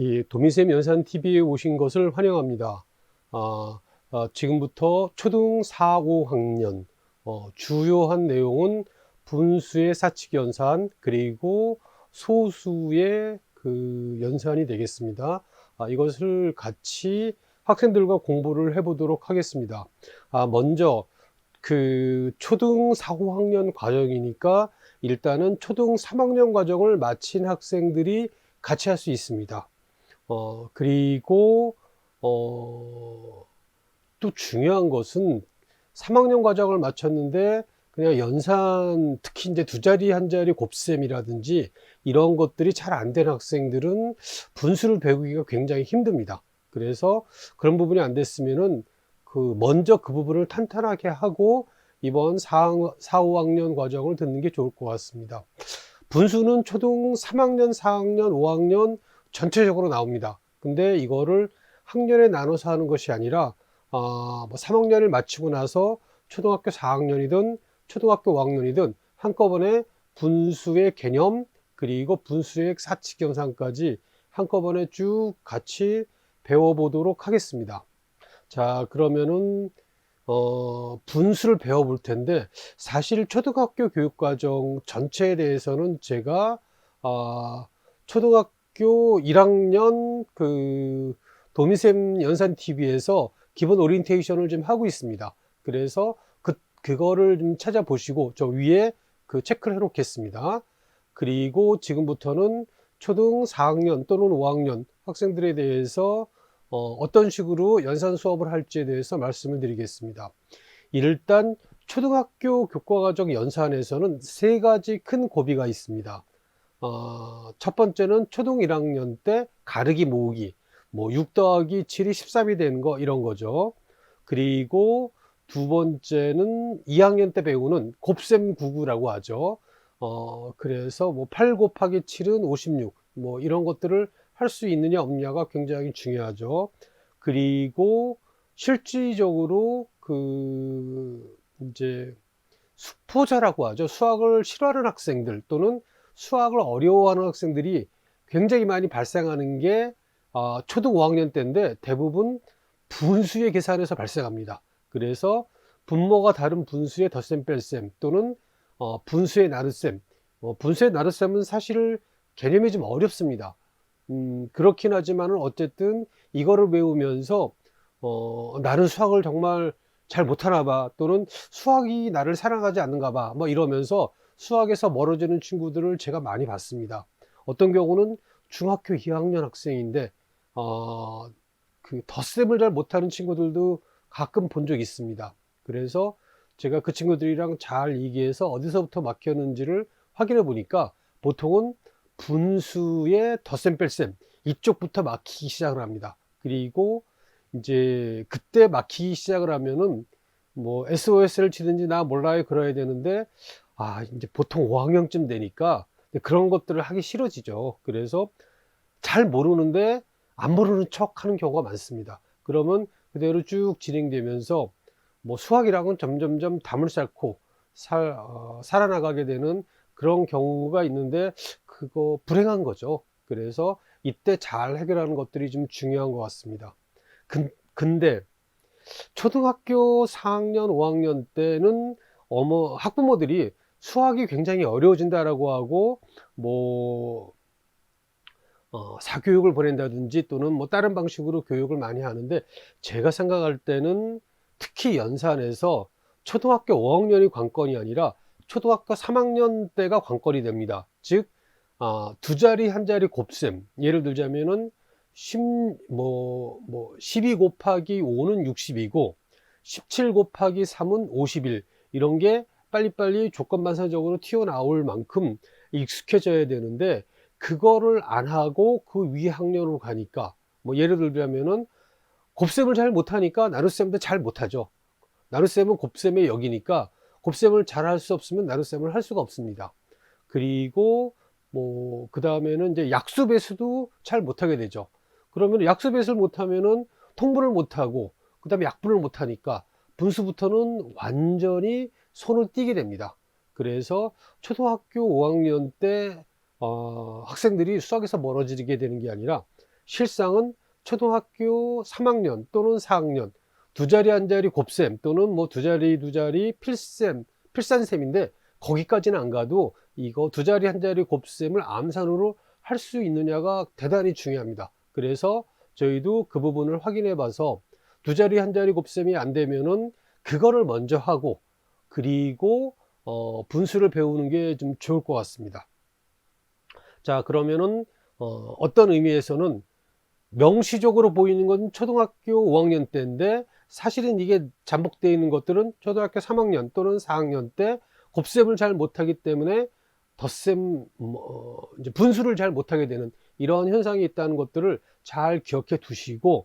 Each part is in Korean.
이 도미쌤 연산TV에 오신 것을 환영합니다. 지금부터 초등 4, 5학년 주요한 내용은 분수의 사칙 연산 그리고 소수의 그 연산이 되겠습니다. 이것을 같이 학생들과 공부를 해보도록 하겠습니다. 먼저 그 초등 4, 5학년 과정이니까 일단은 초등 3학년 과정을 마친 학생들이 같이 할 수 있습니다. 그리고 또 중요한 것은 3학년 과정을 마쳤는데 그냥 연산, 특히 이제 두 자리, 한 자리 곱셈이라든지 이런 것들이 잘 안 된 학생들은 분수를 배우기가 굉장히 힘듭니다. 그래서 그런 부분이 안 됐으면은 먼저 그 부분을 탄탄하게 하고 이번 4, 5학년 과정을 듣는 게 좋을 것 같습니다. 분수는 초등 3학년, 4학년, 5학년 전체적으로 나옵니다. 근데 이거를 학년에 나눠서 하는 것이 아니라 3학년을 마치고 나서 초등학교 4학년이든 초등학교 5학년이든 한꺼번에 분수의 개념 그리고 분수의 사칙 연산까지 한꺼번에 쭉 같이 배워보도록 하겠습니다. 자, 그러면은 분수를 배워볼 텐데 사실 초등학교 교육과정 전체에 대해서는 제가 초등학교 1학년 그 도미쌤 연산TV에서 기본 오리엔테이션을 좀 하고 있습니다. 그래서 그거를 좀 찾아보시고 저 위에 그 체크를 해 놓겠습니다. 그리고 지금부터는 초등 4학년 또는 5학년 학생들에 대해서 어떤 식으로 연산 수업을 할지에 대해서 말씀을 드리겠습니다. 일단 초등학교 교과과정 연산에서는 세 가지 큰 고비가 있습니다. 첫 번째는 초등 1학년 때 가르기 모으기, 뭐 6 더하기 7이 13이 되는 거 이런 거죠. 그리고 두 번째는 2학년 때 배우는 곱셈 구구라고 하죠. 그래서 뭐 8 곱하기 7은 56, 뭐 이런 것들을 할 수 있느냐 없느냐가 굉장히 중요하죠. 그리고 실질적으로 이제 수포자라고 하죠. 수학을 싫어하는 학생들 또는 수학을 어려워하는 학생들이 굉장히 많이 발생하는 게 초등 5학년 때인데 대부분 분수의 계산에서 발생합니다. 그래서 분모가 다른 분수의 덧셈 뺄셈 또는 분수의 나눗셈. 분수의 나눗셈은 사실 개념이 좀 어렵습니다. 그렇긴 하지만 어쨌든 이거를 배우면서 나는 수학을 정말 잘 못하나 봐 또는 수학이 나를 사랑하지 않는가 봐 뭐 이러면서 수학에서 멀어지는 친구들을 제가 많이 봤습니다. 어떤 경우는 중학교 2학년 학생인데 그 덧셈을 잘 못하는 친구들도 가끔 본 적이 있습니다. 그래서 제가 그 친구들이랑 잘 얘기해서 어디서부터 막혔는지를 확인해 보니까 보통은 분수의 덧셈 뺄셈 이쪽부터 막히기 시작을 합니다. 그리고 이제 그때 막히기 시작을 하면은 뭐 SOS를 치든지 나 몰라요 그래야 되는데 이제 보통 5학년쯤 되니까 그런 것들을 하기 싫어지죠. 그래서 잘 모르는데 안 모르는 척 하는 경우가 많습니다. 그러면 그대로 쭉 진행되면서 뭐 수학이랑은 점점점 담을 쌓고 살아나가게 되는 그런 경우가 있는데 그거 불행한 거죠. 그래서 이때 잘 해결하는 것들이 좀 중요한 것 같습니다. 근데 초등학교 4학년, 5학년 때는 학부모들이 수학이 굉장히 어려워진다라고 하고 뭐 사교육을 보낸다든지 또는 뭐 다른 방식으로 교육을 많이 하는데 제가 생각할 때는 특히 연산에서 초등학교 5학년이 관건이 아니라 초등학교 3학년 때가 관건이 됩니다. 즉, 두 자리, 한 자리 곱셈. 예를 들자면은 12 곱하기 5는 60이고 17 곱하기 3은 51. 이런 게 빨리빨리 조건반사적으로 튀어나올 만큼 익숙해져야 되는데 그거를 안 하고 그 위 학년으로 가니까 뭐 예를 들자면은 곱셈을 잘 못하니까 나눗셈도 잘 못하죠. 나눗셈은 곱셈의 역이니까 곱셈을 잘 할 수 없으면 나눗셈을 할 수가 없습니다. 그리고 뭐 그 다음에는 이제 약수배수도 잘 못하게 되죠. 그러면 약수배수를 못하면은 통분을 못하고 그 다음에 약분을 못하니까 분수부터는 완전히 손을 띄게 됩니다. 그래서 초등학교 5학년 때 학생들이 수학에서 멀어지게 되는 게 아니라 실상은 초등학교 3학년 또는 4학년 두 자리 한 자리 곱셈 또는 뭐 두 자리 필산셈인데 거기까지는 안 가도 이거 두 자리 한 자리 곱셈을 암산으로 할 수 있느냐가 대단히 중요합니다. 그래서 저희도 그 부분을 확인해 봐서 두 자리 한 자리 곱셈이 안 되면은 그거를 먼저 하고 그리고 분수를 배우는 게 좀 좋을 것 같습니다. 자, 그러면은 어떤 의미에서는 명시적으로 보이는 건 초등학교 5학년 때인데 사실은 이게 잠복되어 있는 것들은 초등학교 3학년 또는 4학년 때 곱셈을 잘 못하기 때문에 덧셈 이제 분수를 잘 못하게 되는 이런 현상이 있다는 것들을 잘 기억해 두시고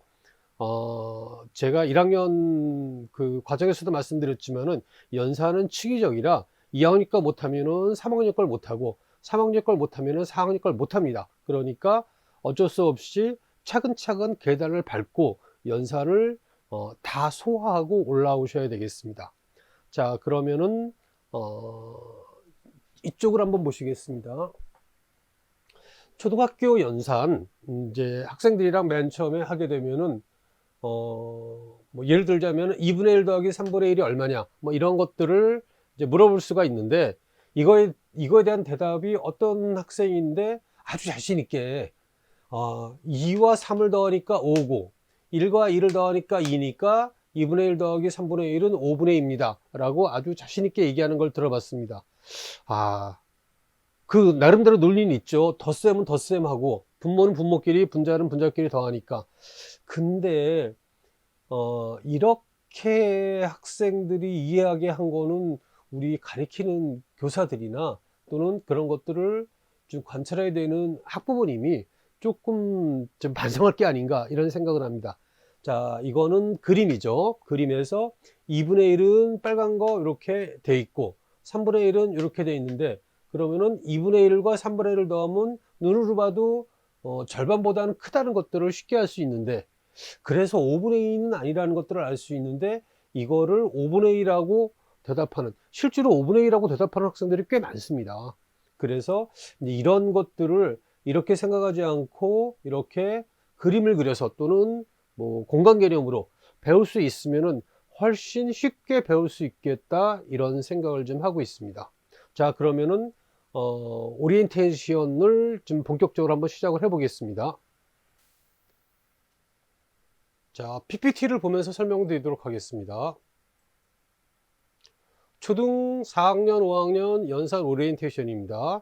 제가 1학년 그 과정에서도 말씀드렸지만은 연산은 취기적이라 2학년 걸 못하면은 3학년 걸 못하고 3학년 걸 못하면은 4학년 걸 못합니다. 그러니까 어쩔 수 없이 차근차근 계단을 밟고 연산을 다 소화하고 올라오셔야 되겠습니다. 자, 그러면은 이쪽을 한번 보시겠습니다. 초등학교 연산 이제 학생들이랑 맨 처음에 하게 되면은 뭐 예를 들자면 2분의 1 더하기 3분의 1이 얼마냐 뭐 이런 것들을 이제 물어볼 수가 있는데 이거에 대한 대답이 어떤 학생인데 아주 자신 있게 2와 3을 더하니까 5고 1과 2를 더하니까 2니까 2분의 1 더하기 3분의 1은 5분의 2입니다 라고 아주 자신 있게 얘기하는 걸 들어봤습니다. 그 나름대로 논리는 있죠. 덧셈은 덧셈하고 분모는 분모끼리 분자는 분자끼리 더하니까. 근데 이렇게 학생들이 이해하게 한 거는 우리 가르치는 교사들이나 또는 그런 것들을 좀 관찰해야 되는 학부모님이 조금 좀 반성할 게 아닌가 이런 생각을 합니다. 자, 이거는 그림이죠. 그림에서 2분의 1은 빨간 거 이렇게 돼 있고 3분의 1은 이렇게 돼 있는데 그러면은 2분의 1과 3분의 1을 더하면 눈으로 봐도 절반보다는 크다는 것들을 쉽게 알 수 있는데 그래서 5분의 2는 아니라는 것들을 알 수 있는데 이거를 5분의 1하고 대답하는 실제로 5분의 1하고 대답하는 학생들이 꽤 많습니다. 그래서 이런 것들을 이렇게 생각하지 않고 이렇게 그림을 그려서 또는 뭐 공간 개념으로 배울 수 있으면은 훨씬 쉽게 배울 수 있겠다 이런 생각을 좀 하고 있습니다. 자, 그러면은 오리엔테이션을 좀 본격적으로 한번 시작을 해 보겠습니다. 자, PPT를 보면서 설명드리도록 하겠습니다. 초등 4학년, 5학년 연산 오리엔테이션입니다.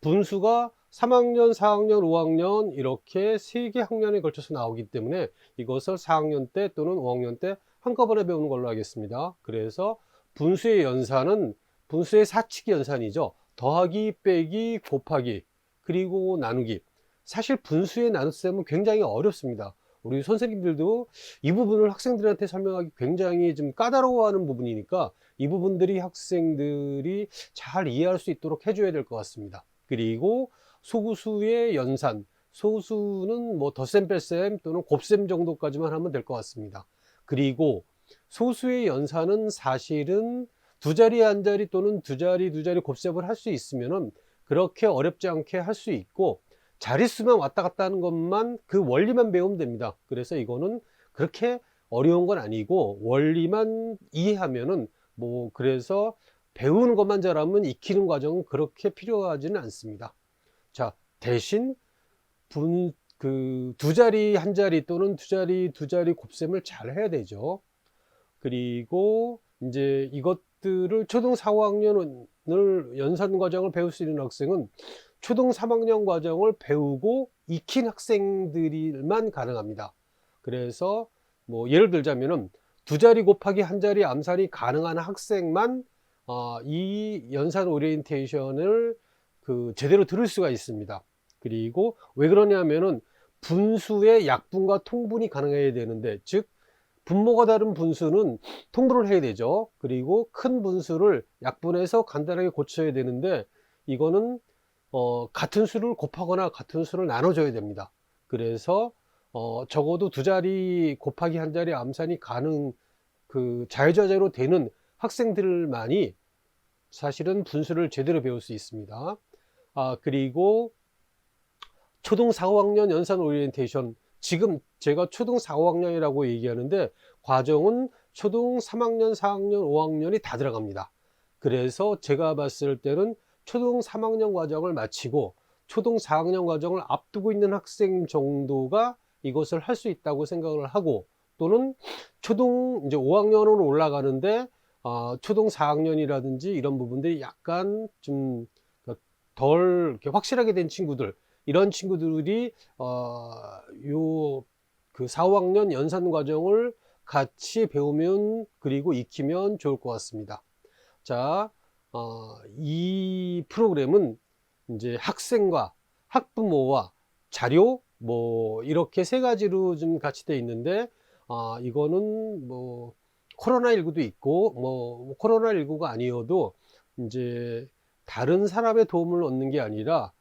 분수가 3학년, 4학년, 5학년 이렇게 3개 학년에 걸쳐서 나오기 때문에 이것을 4학년 때 또는 5학년 때 한꺼번에 배우는 걸로 하겠습니다. 그래서 분수의 연산은 분수의 사칙 연산이죠. 더하기, 빼기, 곱하기, 그리고 나누기. 사실 분수의 나눗셈은 굉장히 어렵습니다. 우리 선생님들도 이 부분을 학생들한테 설명하기 굉장히 좀 까다로워하는 부분이니까 이 부분들이 학생들이 잘 이해할 수 있도록 해줘야 될 것 같습니다. 그리고 소수의 연산, 소수는 뭐 덧셈, 뺄셈 또는 곱셈 정도까지만 하면 될 것 같습니다. 그리고 소수의 연산은 사실은 두 자리 한 자리 또는 두 자리 곱셈을 할 수 있으면은 그렇게 어렵지 않게 할 수 있고 자릿수만 왔다 갔다 하는 것만 그 원리만 배우면 됩니다. 그래서 이거는 그렇게 어려운 건 아니고 원리만 이해하면은 뭐 그래서 배우는 것만 잘하면 익히는 과정은 그렇게 필요하지는 않습니다. 자, 대신 두 자리 한 자리 또는 두 자리 곱셈을 잘 해야 되죠. 그리고 이제 이것들을 초등 4, 5학년을 연산 과정을 배울 수 있는 학생은 초등 3학년 과정을 배우고 익힌 학생들만 가능합니다. 그래서 뭐 예를 들자면은 두 자리 곱하기 한 자리 암산이 가능한 학생만 이 연산 오리엔테이션을 제대로 들을 수가 있습니다. 그리고 왜 그러냐면은 분수의 약분과 통분이 가능해야 되는데 즉 분모가 다른 분수는 통분을 해야 되죠. 그리고 큰 분수를 약분해서 간단하게 고쳐야 되는데 이거는 같은 수를 곱하거나 같은 수를 나눠줘야 됩니다. 그래서 적어도 두 자리 곱하기 한 자리 암산이 자유자재로 되는 학생들만이 사실은 분수를 제대로 배울 수 있습니다. 그리고 초등 4, 5학년 연산 오리엔테이션, 지금 제가 초등 4, 5학년이라고 얘기하는데 과정은 초등 3학년, 4학년, 5학년이 다 들어갑니다. 그래서 제가 봤을 때는 초등 3학년 과정을 마치고 초등 4학년 과정을 앞두고 있는 학생 정도가 이것을 할 수 있다고 생각을 하고, 또는 초등 이제 5학년으로 올라가는데 초등 4학년이라든지 이런 부분들이 약간 좀 덜 확실하게 된 친구들, 이런 친구들이 요 그 4, 5학년 연산 과정을 같이 배우면, 그리고 익히면 좋을 것 같습니다. 자, 이 프로그램은 이제 학생과 학부모와 자료 뭐 이렇게 세 가지로 좀 같이 되어 있는데, 이거는 뭐 코로나19도 있고 뭐 코로나19가 아니어도 이제 다른 사람의 도움을 얻는 게 아니라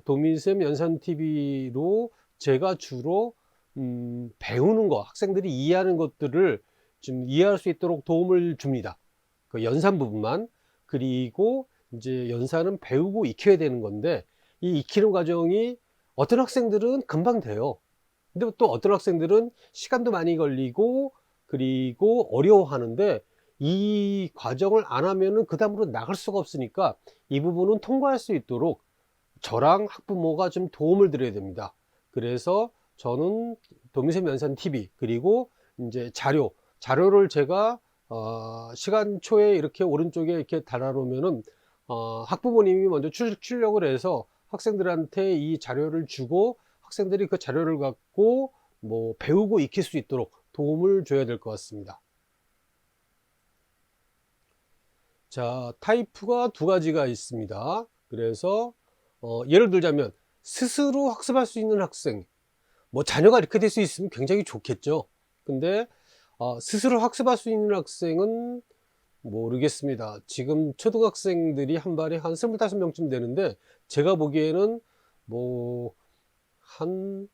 도민쌤 연산TV로 제가 주로 배우는 거, 학생들이 이해하는 것들을 좀 이해할 수 있도록 도움을 줍니다. 그 연산 부분만. 그리고 이제 연산은 배우고 익혀야 되는 건데, 이 익히는 과정이 어떤 학생들은 금방 돼요. 근데 또 어떤 학생들은 시간도 많이 걸리고 그리고 어려워하는데, 이 과정을 안 하면은 그 다음으로 나갈 수가 없으니까 이 부분은 통과할 수 있도록 저랑 학부모가 좀 도움을 드려야 됩니다. 그래서 저는 도민쌤 연산TV, 그리고 이제 자료를 제가 시간초에 이렇게 오른쪽에 이렇게 달아놓으면은 학부모님이 먼저 출력을 해서 학생들한테 이 자료를 주고, 학생들이 그 자료를 갖고 뭐 배우고 익힐 수 있도록 도움을 줘야 될 것 같습니다. 자, 타입가 두 가지가 있습니다. 그래서 예를 들자면 스스로 학습할 수 있는 학생, 뭐 자녀가 이렇게 될 수 있으면 굉장히 좋겠죠. 근데 스스로 학습할 수 있는 학생은 모르겠습니다. 지금 초등학생들이 한 반에 한 25명쯤 되는데, 제가 보기에는 뭐 한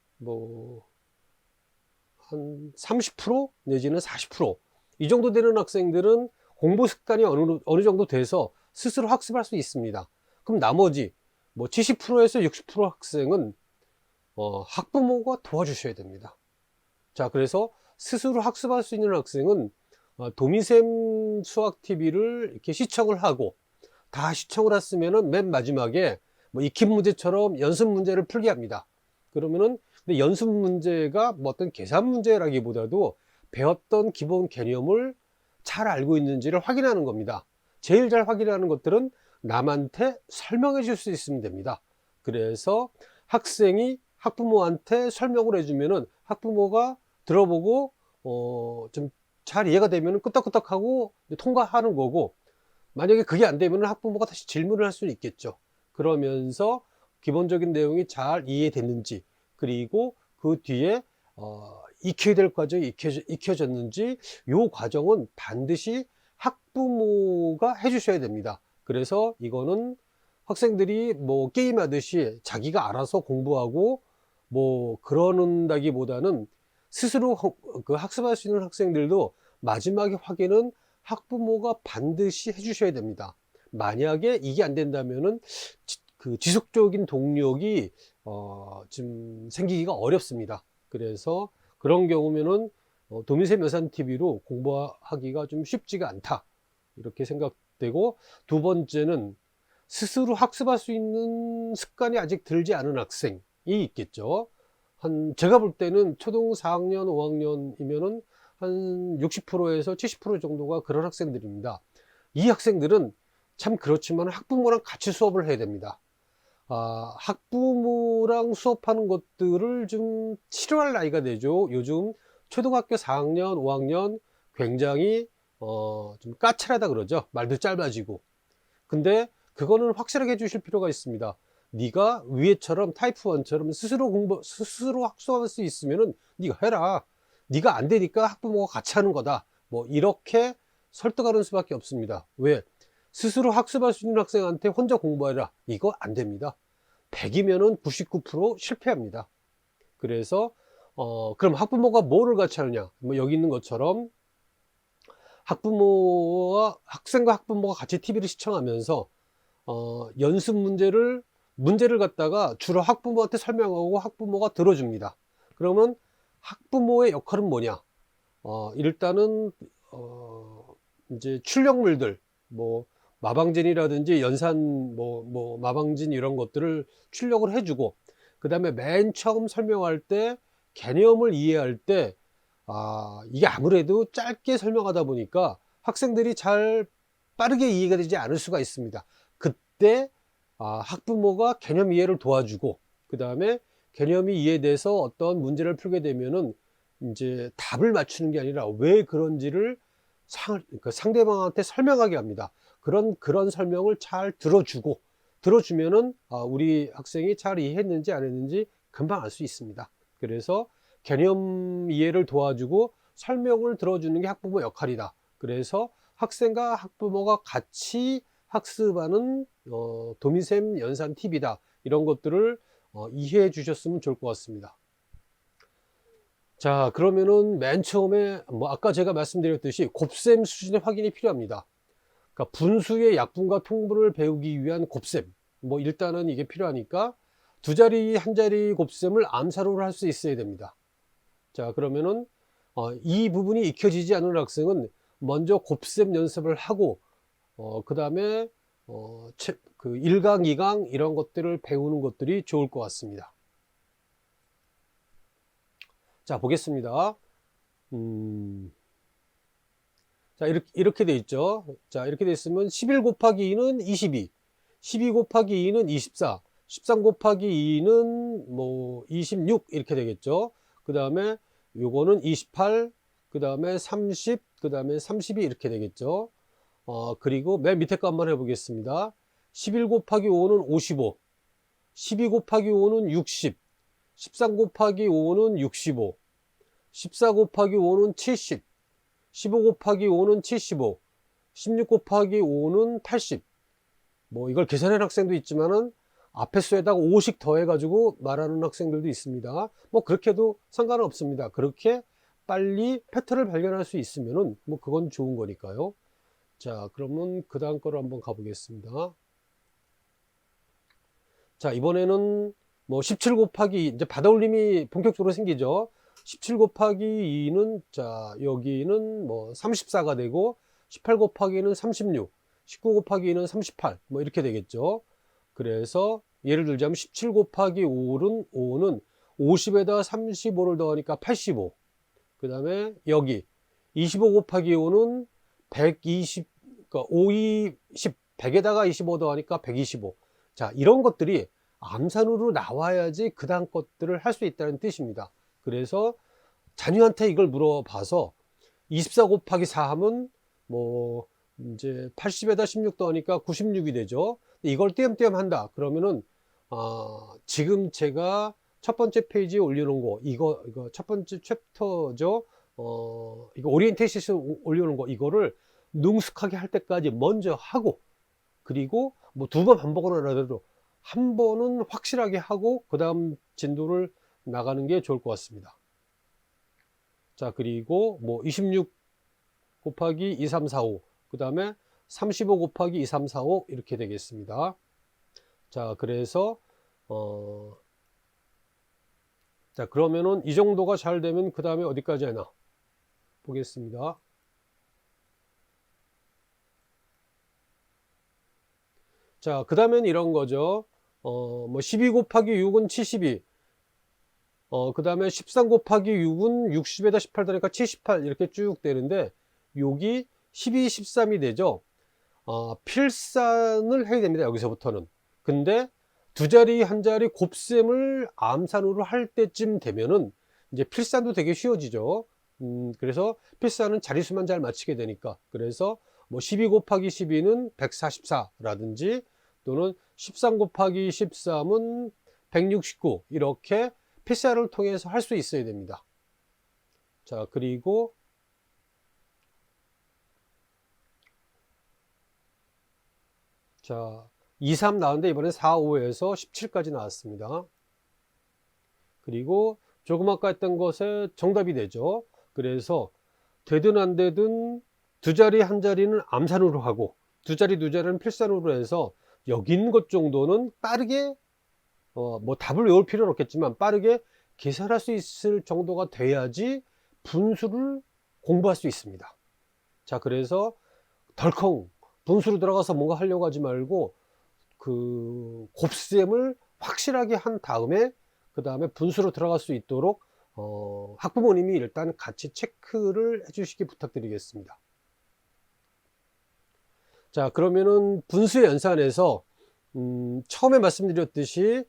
한 30% 내지는 40%이 정도 되는 학생들은 공부 습관이 어느 정도 돼서 스스로 학습할 수 있습니다. 그럼 나머지 뭐 70%에서 60% 학생은 학부모가 도와주셔야 됩니다. 자, 그래서 스스로 학습할 수 있는 학생은 도미쌤 수학TV를 이렇게 시청을 하고, 다 시청을 했으면은 맨 마지막에 뭐 익힌 문제처럼 연습 문제를 풀게 합니다. 그러면은 근데 연습 문제가 뭐 어떤 계산 문제라기보다도 배웠던 기본 개념을 잘 알고 있는지를 확인하는 겁니다. 제일 잘 확인하는 것들은 남한테 설명해 줄 수 있으면 됩니다. 그래서 학생이 학부모한테 설명을 해주면은 학부모가 들어보고 좀 잘 이해가 되면은 끄떡끄떡하고 통과하는 거고, 만약에 그게 안 되면 학부모가 다시 질문을 할 수는 있겠죠. 그러면서 기본적인 내용이 잘 이해됐는지, 그리고 그 뒤에 익혀야 될 과정이 익혀졌는지, 이 과정은 반드시 학부모가 해주셔야 됩니다. 그래서 이거는 학생들이 뭐 게임하듯이 자기가 알아서 공부하고 뭐 그러는다기보다는 스스로 그 학습할 수 있는 학생들도 마지막에 확인은 학부모가 반드시 해주셔야 됩니다. 만약에 이게 안 된다면은 그 지속적인 동력이 좀 생기기가 어렵습니다. 그래서 그런 경우면은 도민쌤 연산TV로 공부하기가 좀 쉽지가 않다, 이렇게 생각되고, 두 번째는 스스로 학습할 수 있는 습관이 아직 들지 않은 학생이 있겠죠. 제가 볼 때는 초등 4학년, 5학년이면은 한 60%에서 70% 정도가 그런 학생들입니다. 이 학생들은 참 그렇지만 학부모랑 같이 수업을 해야 됩니다. 학부모랑 수업하는 것들을 좀 싫어할 나이가 되죠. 요즘 초등학교 4학년, 5학년 굉장히 좀 까칠하다 그러죠. 말도 짧아지고. 근데 그거는 확실하게 해주실 필요가 있습니다. 네가 위에처럼 타입 1처럼 스스로 학습할 수 있으면은 네가 해라. 네가 안 되니까 학부모가 같이 하는 거다. 뭐 이렇게 설득하는 수밖에 없습니다. 왜? 스스로 학습할 수 있는 학생한테 혼자 공부해라, 이거 안 됩니다. 100이면은 99% 실패합니다. 그래서 그럼 학부모가 뭐를 같이 하느냐? 뭐 여기 있는 것처럼 학생과 학부모가 같이 TV를 시청하면서 연습 문제를 문제를 갖다가 주로 학부모한테 설명하고 학부모가 들어줍니다. 그러면 학부모의 역할은 뭐냐? 일단은 이제 출력물들, 뭐 마방진이라든지 연산 마방진 이런 것들을 출력을 해주고, 그 다음에 맨 처음 설명할 때 개념을 이해할 때 이게 아무래도 짧게 설명하다 보니까 학생들이 잘 빠르게 이해가 되지 않을 수가 있습니다. 그때 학부모가 개념 이해를 도와주고, 그 다음에 개념이 이해돼서 어떤 문제를 풀게 되면은 이제 답을 맞추는 게 아니라 왜 그런지를 상대방한테 설명하게 합니다. 그런 설명을 잘 들어주면은 우리 학생이 잘 이해했는지 안 했는지 금방 알 수 있습니다. 그래서 개념 이해를 도와주고 설명을 들어주는 게 학부모 역할이다. 그래서 학생과 학부모가 같이 학습하는 도미셈 연산 팁이다. 이런 것들을 이해해 주셨으면 좋을 것 같습니다. 자, 그러면은 맨 처음에 아까 제가 말씀드렸듯이 곱셈 수준의 확인이 필요합니다. 그러니까 분수의 약분과 통분을 배우기 위한 곱셈, 일단은 이게 필요하니까 두 자리 한 자리 곱셈을 암산으로 할 수 있어야 됩니다. 자, 그러면은 이 부분이 익혀지지 않은 학생은 먼저 곱셈 연습을 하고 그 다음에 그 1강, 2강 이런 것들을 배우는 것들이 좋을 것 같습니다. 자, 보겠습니다. 자, 이렇게 돼 있죠. 자, 이렇게 돼 있으면 11 곱하기 2는 22, 12 곱하기 2는 24, 13 곱하기 2는 26 이렇게 되겠죠. 그 다음에 요거는 28, 그 다음에 30, 그 다음에 32 이렇게 되겠죠. 그리고 맨 밑에 거 한번 해보겠습니다. 11 곱하기 5는 55, 12 곱하기 5는 60, 13 곱하기 5는 65, 14 곱하기 5는 70, 15 곱하기 5는 75, 16 곱하기 5는 80. 이걸 계산하는 학생도 있지만은 앞에 수에다가 5씩 더해가지고 말하는 학생들도 있습니다. 그렇게 해도 상관은 없습니다. 그렇게 빨리 패턴을 발견할 수 있으면은 그건 좋은 거니까요. 자, 그러면 그 다음 거로 한번 가보겠습니다. 자, 이번에는 17 곱하기 이제 받아올림이 본격적으로 생기죠. 17 곱하기 2는 자, 여기는 34가 되고 18 곱하기는 36, 19 곱하기 2는 38 이렇게 되겠죠. 그래서 예를 들자면 17 곱하기 5는 50에다 35를 더하니까 85. 그 다음에 여기 25 곱하기 5는 120, 그러니까 5, 2, 10, 100에다가 25 더하니까 125. 자, 이런 것들이 암산으로 나와야지 그 다음 것들을 할 수 있다는 뜻입니다. 그래서 자녀한테 이걸 물어봐서 24 곱하기 4 하면 이제 80에다 16 더하니까 96이 되죠. 이걸 띄엄띄엄 한다. 그러면은 지금 제가 첫 번째 페이지에 올려놓은 거 이거 첫 번째 챕터죠. 이거 오리엔테이션 올려놓은 거 이거를 능숙하게 할 때까지 먼저 하고, 그리고 두 번 반복을 하더라도 한 번은 확실하게 하고 그 다음 진도를 나가는 게 좋을 것 같습니다. 자, 그리고 26 곱하기 2, 3, 4, 5, 그 다음에 35 곱하기 2, 3, 4, 5 이렇게 되겠습니다. 자, 그래서 자, 그러면은 이 정도가 잘 되면 그 다음에 어디까지 하나 보겠습니다. 자, 그 다음엔 이런 거죠. 12 곱하기 6은 72. 그 다음에 13 곱하기 6은 60에다 18 더하니까 78 이렇게 쭉 되는데, 여기 12, 13이 되죠. 필산을 해야 됩니다. 여기서부터는. 근데 두 자리 한 자리 곱셈을 암산으로 할 때쯤 되면은 이제 필산도 되게 쉬워지죠. 그래서 필산은 자리수만 잘 맞추게 되니까. 그래서 12 곱하기 12는 144라든지 또는 13 곱하기 13은 169 이렇게 필사를 통해서 할 수 있어야 됩니다. 자, 그리고 자, 2, 3 나왔는데 이번엔 4, 5에서 17까지 나왔습니다. 그리고 조금 아까 했던 것에 정답이 되죠. 그래서 되든 안 되든 두 자리 한 자리는 암산으로 하고 두 자리 두 자리는 필산으로 해서 여기 있는 것 정도는 빠르게 뭐 답을 외울 필요는 없겠지만 빠르게 계산할 수 있을 정도가 돼야지 분수를 공부할 수 있습니다. 자, 그래서 덜컹 분수로 들어가서 뭔가 하려고 하지 말고 그 곱셈을 확실하게 한 다음에 그 다음에 분수로 들어갈 수 있도록 학부모님이 일단 같이 체크를 해주시기 부탁드리겠습니다. 자, 그러면은 분수의 연산에서 처음에 말씀드렸듯이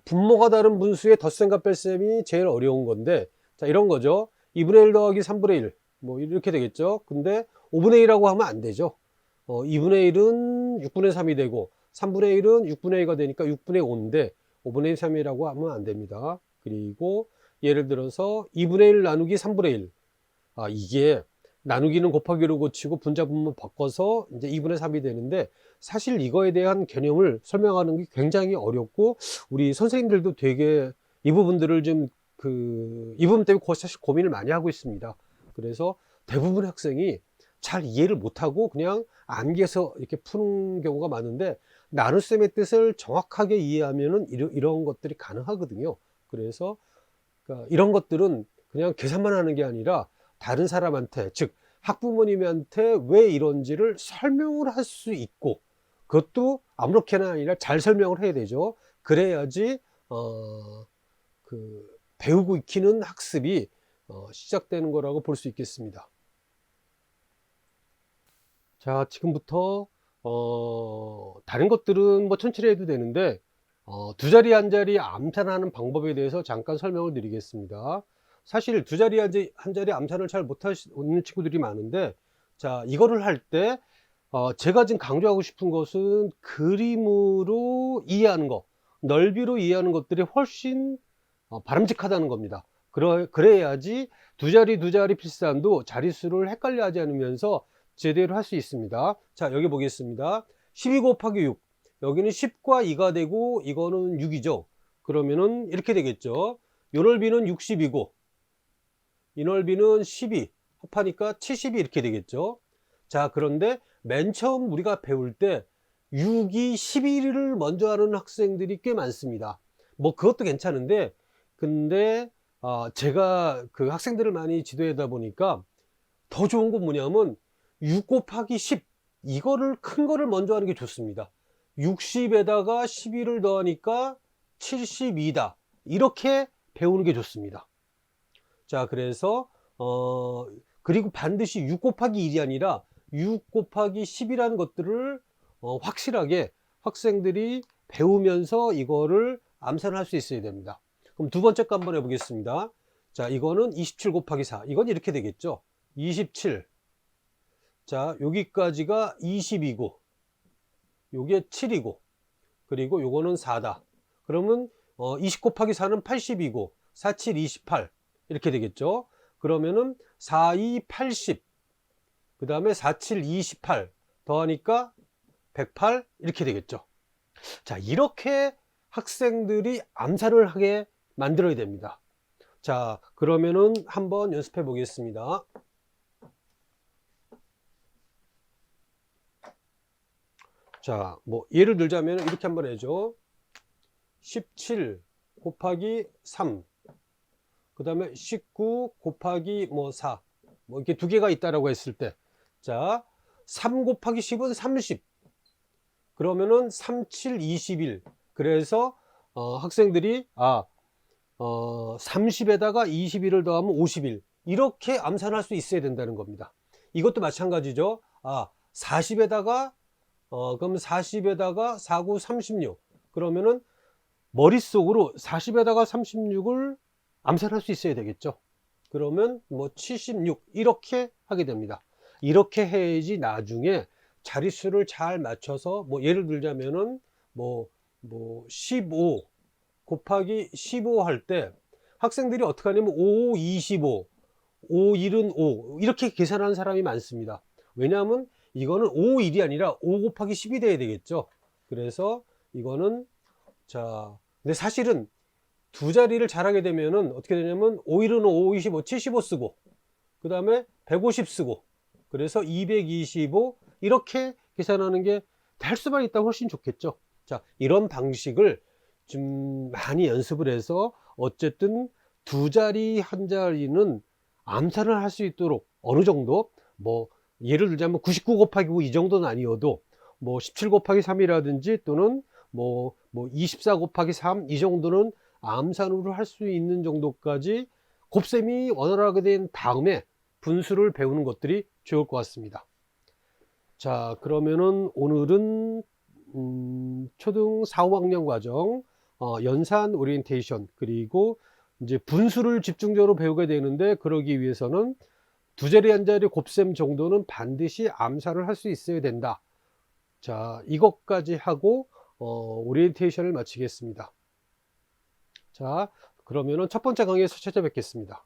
분모가 다른 분수의 덧셈과 뺄셈이 제일 어려운 건데, 자, 이런 거죠. 2분의 1 더하기 3분의 1 뭐 이렇게 되겠죠. 근데 5분의 1이라고 하면 안 되죠. 2분의 1은 6분의 3이 되고 3분의 1은 6분의 2가 되니까 6분의 5인데 5분의 3이라고 하면 안 됩니다. 그리고 예를 들어서 2분의 1 나누기 3분의 1. 이게 나누기는 곱하기로 고치고 분자 분모 바꿔서 이제 2분의 3이 되는데, 사실 이거에 대한 개념을 설명하는 게 굉장히 어렵고 우리 선생님들도 되게 이 부분들을 좀 이 부분 때문에 사실 고민을 많이 하고 있습니다. 그래서 대부분의 학생이 잘 이해를 못하고 그냥 암기해서 이렇게 푸는 경우가 많은데, 나눗셈의 뜻을 정확하게 이해하면은 이런 것들이 가능하거든요. 그래서 그러니까 이런 것들은 그냥 계산만 하는 게 아니라 다른 사람한테, 즉 학부모님한테 왜 이런지를 설명을 할 수 있고, 그것도 아무렇게나 아니라 잘 설명을 해야 되죠. 그래야지 배우고 익히는 학습이 시작되는 거라고 볼 수 있겠습니다. 자, 지금부터 다른 것들은 뭐 천천히 해도 되는데 두 자리 한 자리 암산하는 방법에 대해서 잠깐 설명을 드리겠습니다. 사실 두 자리 한 자리 암산을 잘 못하는 친구들이 많은데, 자, 이거를 할 때 제가 지금 강조하고 싶은 것은 그림으로 이해하는 거, 넓이로 이해하는 것들이 훨씬 바람직하다는 겁니다. 그래야지 두 자리 필산도 자릿수를 헷갈려 하지 않으면서 제대로 할 수 있습니다. 자, 여기 보겠습니다. 12 곱하기 6. 여기는 10과 2가 되고 이거는 6이죠. 그러면은 이렇게 되겠죠. 요 넓이는 60이고 이 넓이는 12. 합하니까 70이 이렇게 되겠죠. 자, 그런데 맨 처음 우리가 배울 때 6이 11을 먼저 하는 학생들이 꽤 많습니다. 뭐 그것도 괜찮은데, 근데 제가 그 학생들을 많이 지도하다 보니까 더 좋은 건 뭐냐면 6 곱하기 10 이거를 큰 거를 먼저 하는 게 좋습니다. 60에다가 11을 더하니까 72다. 이렇게 배우는 게 좋습니다. 자, 그래서 그리고 반드시 6 곱하기 1이 아니라 6 곱하기 10이라는 것들을 확실하게 학생들이 배우면서 이거를 암산을 할 수 있어야 됩니다. 그럼 두 번째 거 한번 해보겠습니다. 자, 이거는 27 곱하기 4. 이건 이렇게 되겠죠. 27. 자, 여기까지가 20이고 요게 7이고 그리고 요거는 4다. 그러면 20 곱하기 4는 80이고 4, 7, 28 이렇게 되겠죠. 그러면은 4, 2, 80 그 다음에 4, 7, 28 더하니까 108 이렇게 되겠죠. 자, 이렇게 학생들이 암산을 하게 만들어야 됩니다. 자, 그러면은 한번 연습해 보겠습니다. 자, 뭐 예를 들자면 이렇게 한번 해줘. 17 곱하기 3 그 다음에 19 곱하기 4 뭐 이렇게 두 개가 있다라고 했을 때, 자, 3 곱하기 10은 30 그러면은 3, 7, 21 그래서 학생들이 30에다가 21을 더하면 51 이렇게 암산할 수 있어야 된다는 겁니다. 이것도 마찬가지죠. 40에다가 그럼 40에다가 4, 9, 36 그러면은 머릿속으로 40에다가 36을 암산할 수 있어야 되겠죠. 그러면 뭐 76 이렇게 하게 됩니다. 이렇게 해야지 나중에 자릿수를 잘 맞춰서 뭐 예를 들자면은 뭐 15 곱하기 15 할 때 학생들이 어떻게 하냐면 5, 25 5, 1은 5 이렇게 계산하는 사람이 많습니다. 왜냐하면 이거는 5, 1이 아니라 5 곱하기 10이 돼야 되겠죠. 그래서 이거는 근데 사실은 두 자리를 잘하게 되면은 어떻게 되냐면 5, 1은 5, 25, 75 쓰고 그 다음에 150 쓰고 그래서 225 이렇게 계산하는 게 될 수만 있다면 훨씬 좋겠죠. 자, 이런 방식을 좀 많이 연습을 해서 어쨌든 두 자리 한 자리는 암산을 할 수 있도록 어느 정도 뭐 예를 들자면 99 곱하기 5 이 정도는 아니어도 뭐 17 곱하기 3이라든지 또는 뭐 24 곱하기 3 이 정도는 암산으로 할 수 있는 정도까지 곱셈이 원활하게 된 다음에 분수를 배우는 것들이 좋을 것 같습니다. 자, 그러면은 오늘은 초등 4, 5학년 과정 연산 오리엔테이션 그리고 이제 분수를 집중적으로 배우게 되는데 그러기 위해서는 두 자리 한 자리 곱셈 정도는 반드시 암산을 할 수 있어야 된다. 자, 이것까지 하고 오리엔테이션을 마치겠습니다. 자, 그러면은 첫 번째 강의에서 찾아뵙겠습니다.